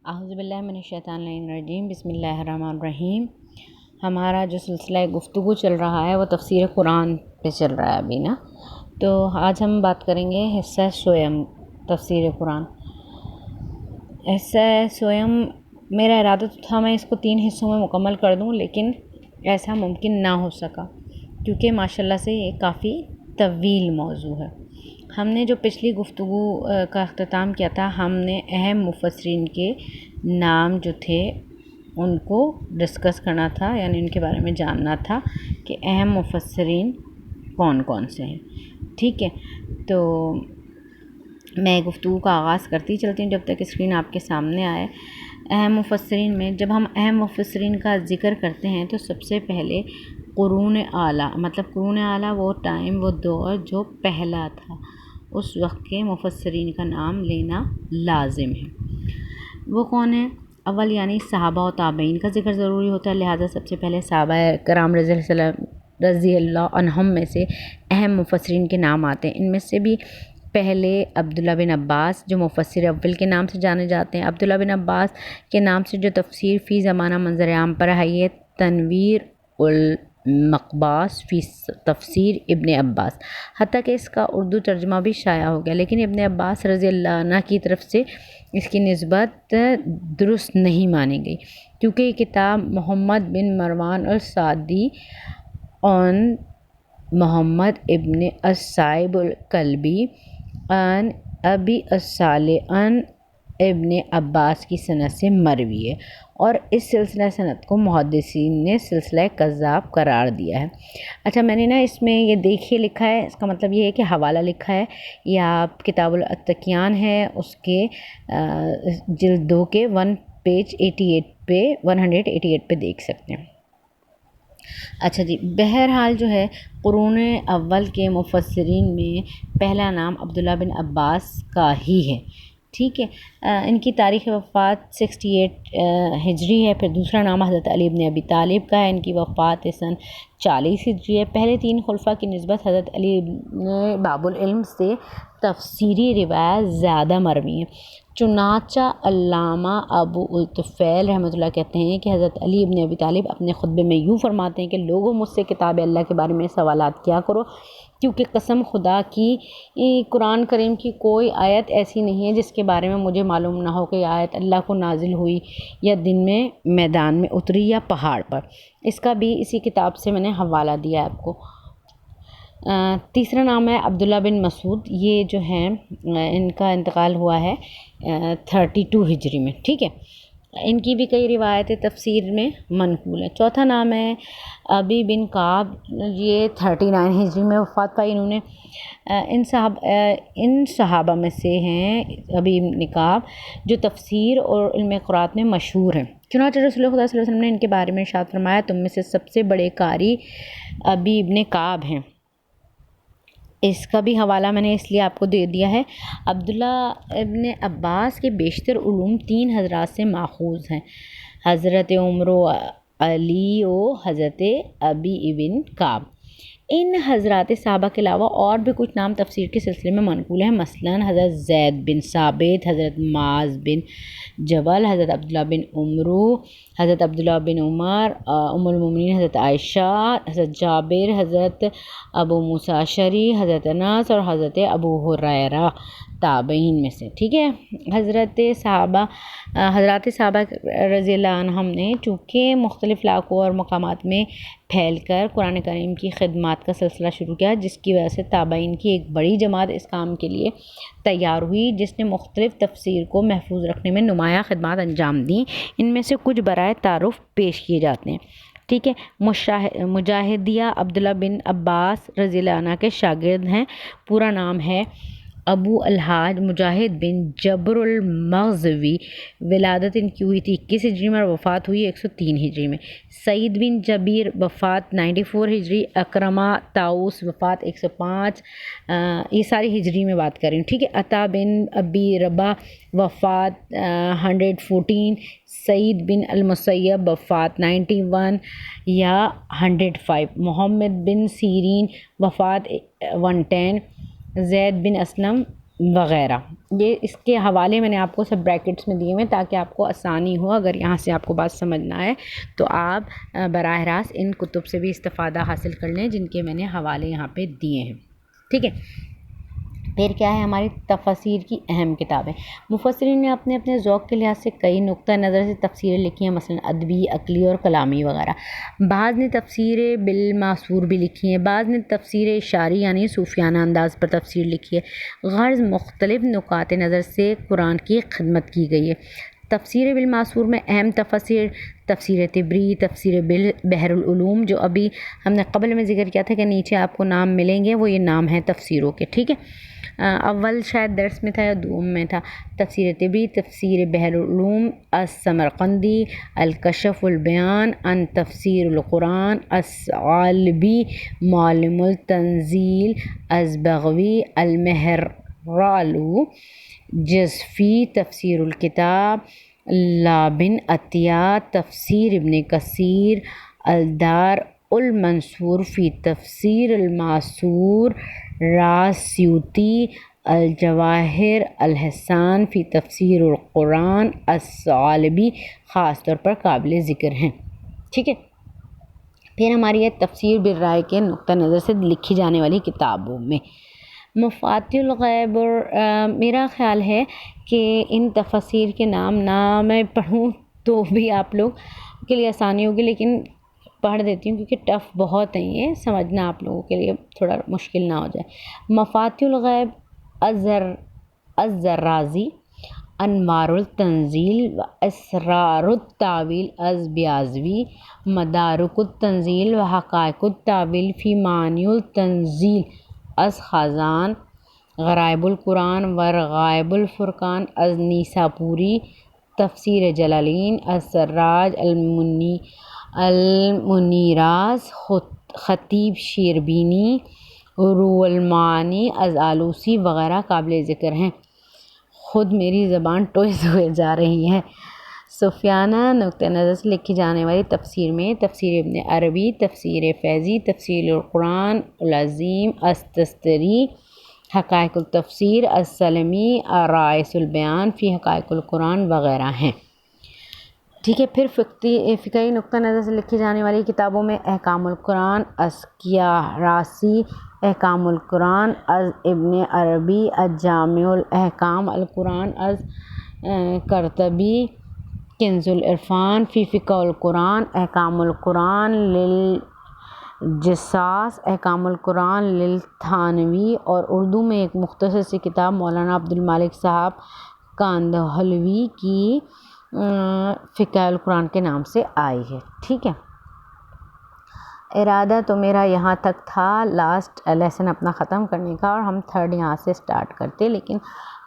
اعوذ باللہ من الشیطان الرجیم، بسم اللہ الرحمن الرحیم۔ ہمارا جو سلسلہ گفتگو چل رہا ہے وہ تفسیر قرآن پہ چل رہا ہے ابھی نا، تو آج ہم بات کریں گے حصہ سویم تفسیر قرآن۔ حصہ سویم میرا ارادہ تو تھا میں اس کو 3 حصوں میں مکمل کر دوں، لیکن ایسا ممکن نہ ہو سکا کیونکہ ماشاءاللہ سے یہ کافی طویل موضوع ہے۔ ہم نے جو پچھلی گفتگو کا اختتام کیا تھا، ہم نے اہم مفسرین کے نام جو تھے ان کو ڈسکس کرنا تھا، یعنی ان کے بارے میں جاننا تھا کہ اہم مفسرین کون کون سے ہیں۔ ٹھیک ہے، تو میں گفتگو کا آغاز کرتی چلتی ہوں جب تک اسکرین آپ کے سامنے آئے۔ اہم مفسرین میں جب ہم اہم مفسرین کا ذکر کرتے ہیں تو سب سے پہلے قرون اعلیٰ، مطلب قرون اعلیٰ وہ ٹائم، وہ دور جو پہلا تھا، اس وقت کے مفسرین کا نام لینا لازم ہے۔ وہ کون ہیں؟ اول یعنی صحابہ و تابعین کا ذکر ضروری ہوتا ہے، لہٰذا سب سے پہلے صحابہ کرام رضی اللہ عنہم میں سے اہم مفسرین کے نام آتے ہیں۔ ان میں سے بھی پہلے عبداللہ بن عباس جو مفسر اول کے نام سے جانے جاتے ہیں۔ عبداللہ بن عباس کے نام سے جو تفسیر فی زمانہ منظر عام پر آئی ہے، تنویر المقباس فی تفسیر ابن عباس، حتیٰ کہ اس کا اردو ترجمہ بھی شائع ہو گیا، لیکن ابن عباس رضی اللہ عنہ کی طرف سے اس کی نسبت درست نہیں مانی گئی، کیونکہ یہ کتاب محمد بن مروان السعدی عن محمد ابن الصائب الکلبی عن ابی الصالح عن ابن عباس کی سند سے مروی ہے، اور اس سلسلہ سند کو محدثین نے سلسلہ کذاب قرار دیا ہے۔ اچھا، میں نے نا اس میں یہ دیکھیے لکھا ہے، اس کا مطلب یہ ہے کہ حوالہ لکھا ہے، یا کتاب الاتقیان ہے، اس کے جلد 2 کے 1 پیج 188 پہ دیکھ سکتے ہیں۔ اچھا جی، بہرحال جو ہے قرون اول کے مفسرین میں پہلا نام عبداللہ بن عباس کا ہی ہے۔ ٹھیک ہے، ان کی تاریخ وفات 68 ہجری ہے۔ پھر دوسرا نام حضرت علی بن ابی طالب کا ہے، ان کی وفات سن 40 ہجری ہے۔ پہلے 3 خلفاء کی نسبت حضرت علی بن باب العلم سے تفسیری روایات زیادہ مروی ہیں، چنانچہ علامہ ابو الطفیل رحمۃ اللہ کہتے ہیں کہ حضرت علی بن ابی طالب اپنے خطبے میں یوں فرماتے ہیں کہ لوگوں مجھ سے کتاب اللہ کے بارے میں سوالات کیا کرو، کیونکہ قسم خدا کی قرآن کریم کی کوئی آیت ایسی نہیں ہے جس کے بارے میں مجھے معلوم نہ ہو کہ یہ آیت اللہ کو نازل ہوئی یا دن میں میدان میں اتری یا پہاڑ پر۔ اس کا بھی اسی کتاب سے میں نے حوالہ دیا آپ کو۔ تیسرا نام ہے عبداللہ بن مسعود، یہ جو ہیں ان کا انتقال ہوا ہے 32 ہجری میں۔ ٹھیک ہے، ان کی بھی کئی روایتیں تفسیر میں منقول ہیں۔ چوتھا نام ہے ابی بن کعب، یہ 39 ہجری میں وفات پائی انہوں نے۔ ان صحابہ میں سے ہیں ابی بن کعب جو تفسیر اور علم قرآن میں مشہور ہیں، چنانچہ رسول اللہ صلی اللہ علیہ وسلم نے ان کے بارے میں ارشاد فرمایا تم میں سے سب سے بڑے قاری ابی بن کعب ہیں۔ اس کا بھی حوالہ میں نے اس لیے آپ کو دے دیا ہے۔ عبداللہ ابن عباس کے بیشتر علوم 3 حضرات سے ماخوذ ہیں، حضرت عمر و علی و حضرت ابی ابن کعب۔ ان حضرات صحابہ کے علاوہ اور بھی کچھ نام تفسیر کے سلسلے میں منقول ہیں، مثلاً حضرت زید بن ثابت، حضرت معاذ بن جبل، حضرت عبداللہ بن عمرو، حضرت عبداللہ بن عمر، ام المومنین حضرت عائشہ، حضرت جابر، حضرت ابو موسیٰ اشعری، حضرت انس اور حضرت ابو ہریرہ تابعین میں سے۔ ٹھیک ہے، حضرات صحابہ رضی اللہ عنہم نے چونکہ مختلف علاقوں اور مقامات میں پھیل کر قرآن کریم کی خدمات کا سلسلہ شروع کیا، جس کی وجہ سے تابعین کی ایک بڑی جماعت اس کام کے لیے تیار ہوئی، جس نے مختلف تفسیر کو محفوظ رکھنے میں نمایاں خدمات انجام دیں۔ ان میں سے کچھ برائے تعارف پیش کیے جاتے ہیں۔ ٹھیک ہے، مجاہدیہ عبداللہ بن عباس رضی اللہ عنہ کے شاگرد ہیں۔ پورا نام ہے ابو الحاج مجاہد بن جبر المغزوی، ولادت ان کی ہوئی تھی 21 ہجری میں اور وفات ہوئی 103 ہجری میں۔ سعید بن جبیر وفات 94 ہجری، اکرمہ طاؤس وفات 105، یہ ساری ہجری میں بات کر رہی ہوں۔ ٹھیک ہے، عطا بن ابی رباح وفات 114، سعید بن المسیب وفات 91 یا 105، محمد بن سیرین وفات 110، زید بن اسلم وغیرہ. یہ اس کے حوالے میں نے آپ کو سب بریکٹس میں دیے ہوئے تاکہ آپ کو آسانی ہو. اگر یہاں سے آپ کو بات سمجھنا ہے تو آپ براہ راست ان کتب سے بھی استفادہ حاصل کر لیں جن کے میں نے حوالے یہاں پہ دیے ہیں. ٹھیک ہے. پھر کیا ہے ہماری تفاسیر کی اہم کتابیں. مفسرین نے اپنے اپنے ذوق کے لحاظ سے کئی نقطہ نظر سے تفسیریں لکھی ہیں، مثلا ادبی، عقلی اور کلامی وغیرہ. بعض نے تفسیر بالمعصور بھی لکھی ہیں، بعض نے تفسیر اشاری یعنی صوفیانہ انداز پر تفسیر لکھی ہے. غرض مختلف نقاط نظر سے قرآن کی خدمت کی گئی ہے. تفسیر بالمعصور میں اہم تفسیر تفسیر طبری، تفسیر بحر العلوم جو ابھی ہم نے قبل میں ذکر کیا تھا کہ نیچے آپ کو نام ملیں گے، وہ یہ نام ہیں تفسیروں کے. ٹھیک ہے. اول شاید درس میں تھا یا دوم میں تھا. تفسیر طبری، تفسیر بحر العلوم السمرقندی، الکشف البیان عن تفسیر القرآن الثعالبی، معلم التنزیل البغوی، المہرالو جزفی، تفسیر الکتاب لابن عطیہ، تفسیر ابن کثیر، الدار المنصور فی تفسیر المعصور، راز سیوطی، الجواہر الحسان فی تفسیر القرآن الثعالبی خاص طور پر قابل ذکر ہیں. ٹھیک ہے. پھر ہماری ہے تفسیر بالرائے کے نقطہ نظر سے لکھی جانے والی کتابوں میں مفاتیح الغیب. اور میرا خیال ہے کہ ان تفاسیر کے نام نہ میں پڑھوں تو بھی آپ لوگ کے لیے آسانی ہوگی، لیکن پڑھ دیتی ہوں کیونکہ ٹف بہت ہیں، یہ سمجھنا آپ لوگوں کے لیے تھوڑا مشکل نہ ہو جائے. مفاتیح الغیب الزرازی، انوار التنزیل و اسرار التاویل بیازوی، مدارک التنزیل و حقائق التاویل فی معانی التنزیل خازان، غرائب القرآن و رغائب الفرقان نیساپوری، تفسیر جلالین السراج المنیراز خطیب شیربینی، روح المعانی آلوسی وغیرہ قابل ذکر ہیں. خود میری زبان ٹوئز ہوئے جا رہی ہے. صوفیانہ نقطہ نظر سے لکھی جانے والی تفسیر میں تفسیر ابن عربی، تفسیر فیضی، تفسیر القرآن العظیم التستری، حقائق التفسیر السلمی، رائس البیان فی حقائق القرآن وغیرہ ہیں. ٹھیک ہے. پھر فقہی نقطہ نظر سے لکھی جانے والی کتابوں میں احکام القرآن اسکیاراسی، احکام القرآن از ابن عربی، الجامع الاحکام القرآن از قرطبی، کنز العرفان فی فقہ القرآن، احکام القرآن للجصاص، احکام القرآن للتھانوی، اور اردو میں ایک مختصر سی کتاب مولانا عبد المالک صاحب کاندھلوی کی فقہ القرآن کے نام سے آئی ہے. ٹھیک ہے. ارادہ تو میرا یہاں تک تھا لاسٹ لیسن اپنا ختم کرنے کا، اور ہم تھرڈ یہاں سے سٹارٹ کرتے، لیکن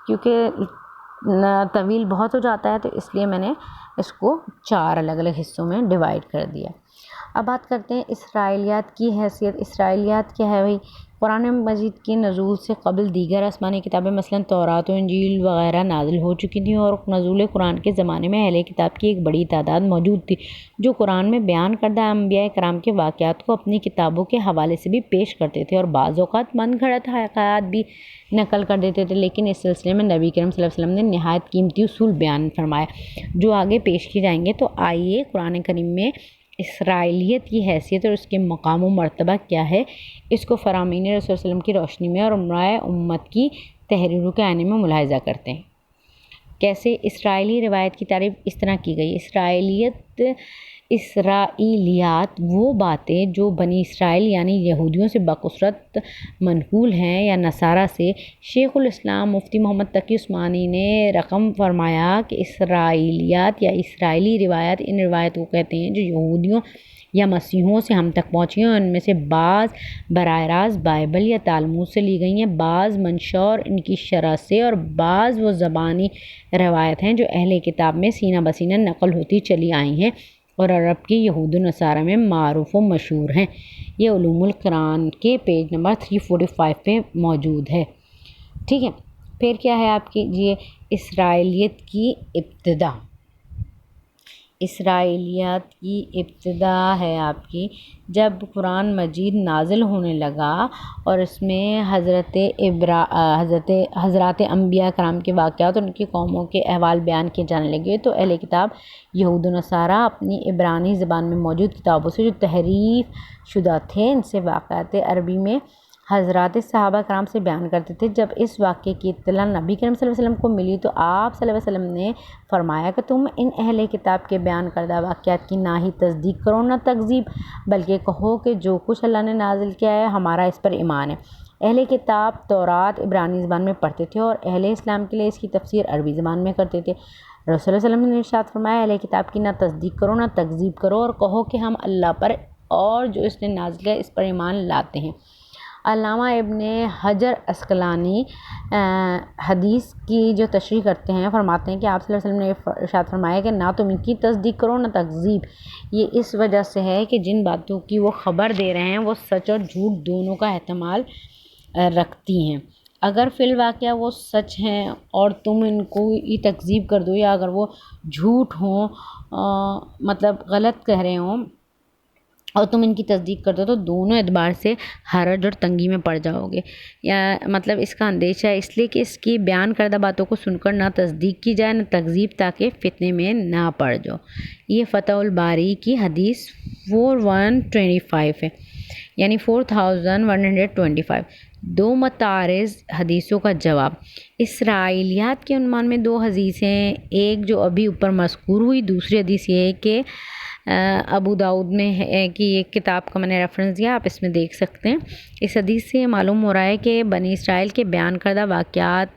کیونکہ طویل بہت ہو جاتا ہے تو اس لیے میں نے اس کو 4 الگ الگ حصوں میں ڈیوائڈ کر دیا. اب بات کرتے ہیں اسرائیلیات کی حیثیت. اسرائیلیات کیا ہے بھائی؟ قرآن مجید کے نزول سے قبل دیگر آسمانی کتابیں مثلا تورات و انجیل وغیرہ نازل ہو چکی تھیں، اور نزول قرآن کے زمانے میں اہل کتاب کی ایک بڑی تعداد موجود تھی جو قرآن میں بیان کردہ انبیاء کرام کے واقعات کو اپنی کتابوں کے حوالے سے بھی پیش کرتے تھے، اور بعض اوقات من گھڑت حقائق بھی نقل کر دیتے تھے. لیکن اس سلسلے میں نبی کریم صلی اللہ علیہ وسلم نے نہایت قیمتی اصول بیان فرمائے جو آگے پیش کی جائیں گے. تو آئیے قرآن کریم میں اسرائیلیت کی حیثیت اور اس کے مقام و مرتبہ کیا ہے، اس کو فرامین رسول صلی اللہ علیہ وسلم کی روشنی میں اور عمرۂ امت کی تحریروں کے آئینے میں ملاحظہ کرتے ہیں. کیسے؟ اسرائیلی روایت کی تعریف اس طرح کی گئی. اسرائیلیات وہ باتیں جو بنی اسرائیل یعنی یہودیوں سے بکثرت منقول ہیں یا نصارہ سے. شیخ الاسلام مفتی محمد تقی عثمانی نے رقم فرمایا کہ اسرائیلیات یا اسرائیلی روایات ان روایت کو کہتے ہیں جو یہودیوں یا مسیحیوں سے ہم تک پہنچی ہیں، اور ان میں سے بعض براہ راست بائبل یا تالمود سے لی گئی ہیں، بعض منشور ان کی شرح سے، اور بعض وہ زبانی روایت ہیں جو اہل کتاب میں سینہ بسینہ نقل ہوتی چلی آئی ہیں اور عرب کی یہود و نصارہ میں معروف و مشہور ہیں. یہ علوم القرآن کے پیج نمبر 345 پہ موجود ہے. ٹھیک ہے. پھر کیا ہے آپ کی اسرائیلیت کی ابتدا. اسرائیلیات کی ابتدا ہے آپ کی جب قرآن مجید نازل ہونے لگا اور اس میں حضرات انبیاء کرام کے واقعات اور ان کی قوموں کے احوال بیان کیے جانے لگے، تو اہل کتاب یہود و نصارہ اپنی عبرانی زبان میں موجود کتابوں سے جو تحریف شدہ تھے ان سے واقعات عربی میں حضرات صحابہ کرام سے بیان کرتے تھے۔ جب اس واقعے کی اطلاع نبی کریم صلی اللہ علیہ وسلم کو ملی تو آپ صلی اللہ علیہ وسلم نے فرمایا کہ تم ان اہل کتاب کے بیان کردہ واقعات کی نہ ہی تصدیق کرو نہ تکذیب، بلکہ کہو کہ جو کچھ اللہ نے نازل کیا ہے ہمارا اس پر ایمان ہے۔ اہل کتاب تورات عبرانی زبان میں پڑھتے تھے اور اہل اسلام کے لیے اس کی تفسیر عربی زبان میں کرتے تھے۔ رسول صلی اللہ علیہ وسلم نے ارشاد فرمایا، اہل کتاب کی نہ تصدیق کرو نہ تکذیب کرو اور کہو کہ ہم اللہ پر اور جو اس نے نازل کیا اس پر ایمان لاتے ہیں۔ علامہ ابن حجر عسقلانی حدیث کی جو تشریح کرتے ہیں فرماتے ہیں کہ آپ صلی اللہ علیہ وسلم نے ارشاد فرمایا کہ نہ تم ان کی تصدیق کرو نہ تکذیب، یہ اس وجہ سے ہے کہ جن باتوں کی وہ خبر دے رہے ہیں وہ سچ اور جھوٹ دونوں کا احتمال رکھتی ہیں۔ اگر فی الواقعہ وہ سچ ہیں اور تم ان کو یہ تکذیب کر دو یا اگر وہ جھوٹ ہوں مطلب غلط کہہ رہے ہوں اور تم ان کی تصدیق کر دو تو دونوں اعتبار سے حرج اور تنگی میں پڑ جاؤ گے، یا مطلب اس کا اندیشہ ہے اس لیے کہ اس کی بیان کردہ باتوں کو سن کر نہ تصدیق کی جائے نہ تکذیب تاکہ فتنے میں نہ پڑ جاؤ۔ یہ فتح الباری کی حدیث 4125 ہے، یعنی 4125۔ دو متعارض حدیثوں کا جواب۔ اسرائیلیات کے عنوان میں دو حدیثیں، ایک جو ابھی اوپر مذکور ہوئی، دوسری حدیث یہ ہے کہ ابو داؤد میں ہے کہ یہ کتاب کا میں نے ریفرنس دیا، آپ اس میں دیکھ سکتے ہیں۔ اس حدیث سے یہ معلوم ہو رہا ہے کہ بنی اسرائیل کے بیان کردہ واقعات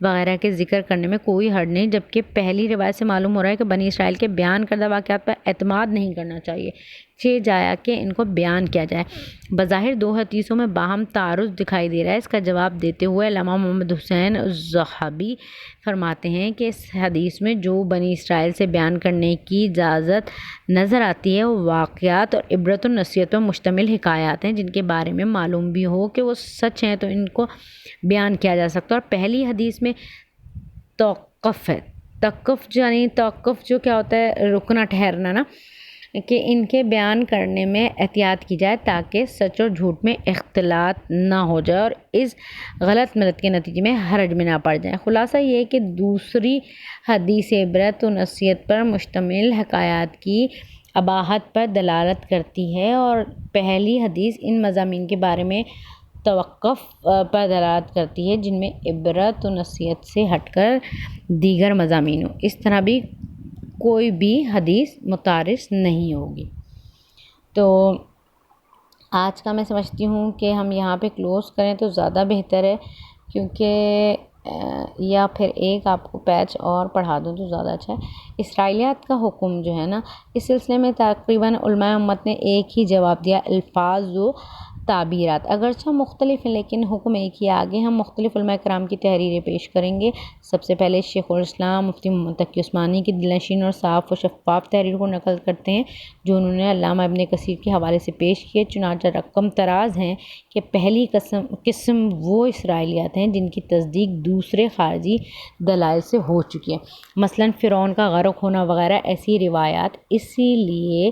وغیرہ کے ذکر کرنے میں کوئی حرج نہیں، جبکہ پہلی روایت سے معلوم ہو رہا ہے کہ بنی اسرائیل کے بیان کردہ واقعات پر اعتماد نہیں کرنا چاہیے، جایا کہ ان کو بیان کیا جائے۔ بظاہر دو حدیثوں میں باہم تعارض دکھائی دے رہا ہے۔ اس کا جواب دیتے ہوئے علامہ محمد حسین الذہبی فرماتے ہیں کہ اس حدیث میں جو بنی اسرائیل سے بیان کرنے کی اجازت نظر آتی ہے وہ واقعات اور عبرت و نصیحت پر مشتمل حکایات ہیں جن کے بارے میں معلوم بھی ہو کہ وہ سچ ہیں تو ان کو بیان کیا جا سکتا ہے۔ اور پہلی حدیث میں توقف ہے، توقف جو کیا ہوتا ہے، رکنا، ٹھہرنا نا، کہ ان کے بیان کرنے میں احتیاط کی جائے تاکہ سچ اور جھوٹ میں اختلاط نہ ہو جائے اور اس غلط مدد کے نتیجے میں حرج میں نہ پڑ جائے۔ خلاصہ یہ ہے کہ دوسری حدیث عبرت و نصیحت پر مشتمل حکایات کی اباحت پر دلالت کرتی ہے اور پہلی حدیث ان مضامین کے بارے میں توقف پر دلالت کرتی ہے جن میں عبرت و نصیحت سے ہٹ کر دیگر مضامین ہوں۔ اس طرح بھی کوئی بھی حدیث متعارض نہیں ہوگی۔ تو آج کا میں سمجھتی ہوں کہ ہم یہاں پہ کلوز کریں تو زیادہ بہتر ہے، کیونکہ یا پھر ایک آپ کو پیچ اور پڑھا دوں تو زیادہ اچھا ہے۔ اسرائیلیات کا حکم جو ہے نا، اس سلسلے میں تقریباً علماء امت نے ایک ہی جواب دیا، الفاظ و تعبیرات اگرچہ مختلف ہیں لیکن حکم ایک ہی۔ آگے ہم مختلف علماء کرام کی تحریریں پیش کریں گے۔ سب سے پہلے شیخ الاسلام مفتی محمد تقی عثمانی کی دلنشین اور صاف و شفاف تحریر کو نقل کرتے ہیں جو انہوں نے علامہ ابن کثیر کے حوالے سے پیش کیے۔ چنانچہ رقم تراز ہیں کہ پہلی قسم وہ اسرائیلیات ہیں جن کی تصدیق دوسرے خارجی دلائل سے ہو چکی ہے، مثلاً فرعون کا غرق ہونا وغیرہ ایسی روایات، اسی لیے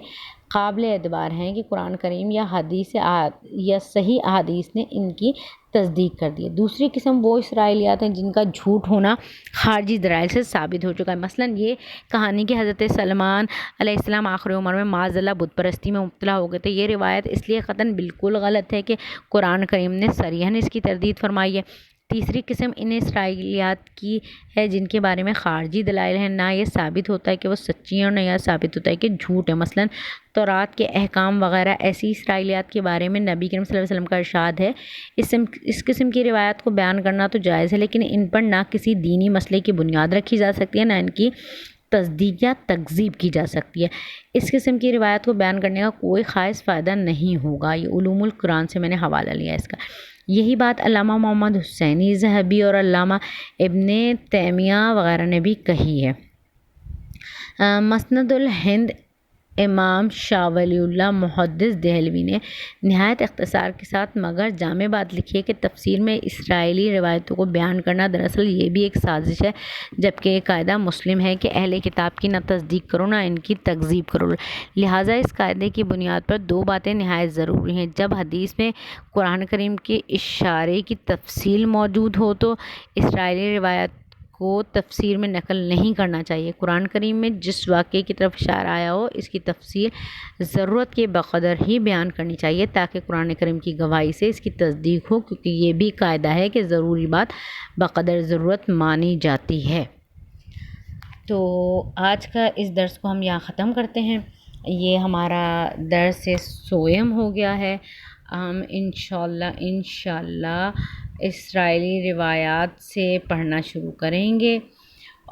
قابل اعتبار ہیں کہ قرآن کریم یا حدیث یا صحیح احادیث نے ان کی تصدیق کر دی ہے۔ دوسری قسم وہ اسرائیلیات ہیں جن کا جھوٹ ہونا خارجی دلائل سے ثابت ہو چکا ہے، مثلاً یہ کہانی کہ حضرت سلمان علیہ السلام آخر عمر میں معاذ اللہ بت پرستی میں مبتلا ہو گئے تھے۔ یہ روایت اس لیے قطعاً بالکل غلط ہے کہ قرآن کریم نے صریحاً اس کی تردید فرمائی ہے۔ تیسری قسم ان اسرائیلیات کی ہے جن کے بارے میں خارجی دلائل ہیں، نہ یہ ثابت ہوتا ہے کہ وہ سچی ہیں اور نہ یہ ثابت ہوتا ہے کہ جھوٹ ہے، مثلاً تورات کے احکام وغیرہ۔ ایسی اسرائیلیات کے بارے میں نبی کریم صلی اللہ علیہ وسلم کا ارشاد ہے، اس قسم کی روایات کو بیان کرنا تو جائز ہے لیکن ان پر نہ کسی دینی مسئلے کی بنیاد رکھی جا سکتی ہے نہ ان کی تصدیق یا تکذیب کی جا سکتی ہے۔ اس قسم کی روایت کو بیان کرنے کا کوئی خاص فائدہ نہیں ہوگا۔ یہ علوم القرآن سے میں نے حوالہ لیا اس کا۔ یہی بات علامہ محمد حسینی ذہبی اور علامہ ابن تیمیہ وغیرہ نے بھی کہی ہے۔ مسند الہند امام شاہ ولی اللہ محدث دہلوی نے نہایت اختصار کے ساتھ مگر جامع بات لکھی ہے کہ تفسیر میں اسرائیلی روایتوں کو بیان کرنا دراصل یہ بھی ایک سازش ہے، جبکہ یہ قاعدہ مسلم ہے کہ اہل کتاب کی نہ تصدیق کرو نہ ان کی تکذیب کرو۔ لہٰذا اس قاعدے کی بنیاد پر دو باتیں نہایت ضروری ہیں: جب حدیث میں قرآن کریم کے اشارے کی تفصیل موجود ہو تو اسرائیلی روایت کو تفسیر میں نقل نہیں کرنا چاہیے۔ قرآن کریم میں جس واقعے کی طرف اشارہ آیا ہو اس کی تفسیر ضرورت کے بقدر ہی بیان کرنی چاہیے تاکہ قرآن کریم کی گواہی سے اس کی تصدیق ہو، کیونکہ یہ بھی قاعدہ ہے کہ ضروری بات بقدر ضرورت مانی جاتی ہے۔ تو آج کا اس درس کو ہم یہاں ختم کرتے ہیں۔ یہ ہمارا درس سوئم ہو گیا ہے۔ ہم انشاءاللہ اسرائیلی روایات سے پڑھنا شروع کریں گے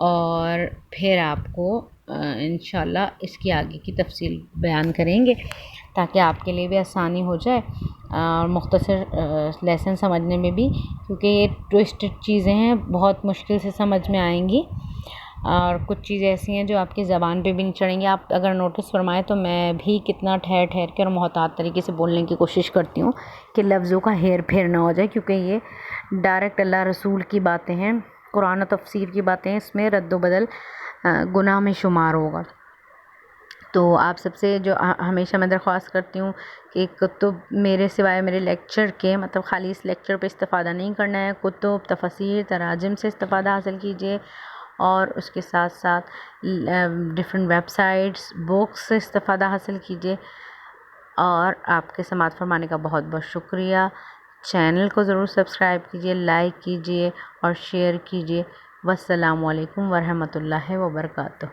اور پھر آپ کو انشاءاللہ اس کی آگے کی تفصیل بیان کریں گے تاکہ آپ کے لیے بھی آسانی ہو جائے اور مختصر لیسن سمجھنے میں بھی، کیونکہ یہ ٹوسٹڈ چیزیں ہیں، بہت مشکل سے سمجھ میں آئیں گی اور کچھ چیزیں ایسی ہیں جو آپ کی زبان پہ بھی نہیں چڑھیں گی۔ آپ اگر نوٹس فرمائیں تو میں بھی کتنا ٹھہر کے اور محتاط طریقے سے بولنے کی کوشش کرتی ہوں کہ لفظوں کا ہیر پھیر نہ ہو جائے، کیونکہ یہ ڈائریکٹ اللہ رسول کی باتیں ہیں، قرآن و تفسیر کی باتیں ہیں، اس میں رد و بدل گناہ میں شمار ہوگا۔ تو آپ سب سے جو ہمیشہ میں درخواست کرتی ہوں کہ کتب میرے سوائے میرے لیکچر کے، مطلب خالی اس لیکچر پہ استفادہ نہیں کرنا ہے، کتب، تفاسیر، تراجم سے استفادہ حاصل کیجیے اور اس کے ساتھ ساتھ ڈفرینٹ ویب سائٹس، بکس سے استفادہ حاصل کیجیے۔ اور آپ کے سماعت فرمانے کا بہت بہت شکریہ۔ چینل کو ضرور سبسکرائب کیجیے، لائک کیجیے اور شیئر کیجیے۔ والسلام علیکم ورحمۃ اللہ وبرکاتہ۔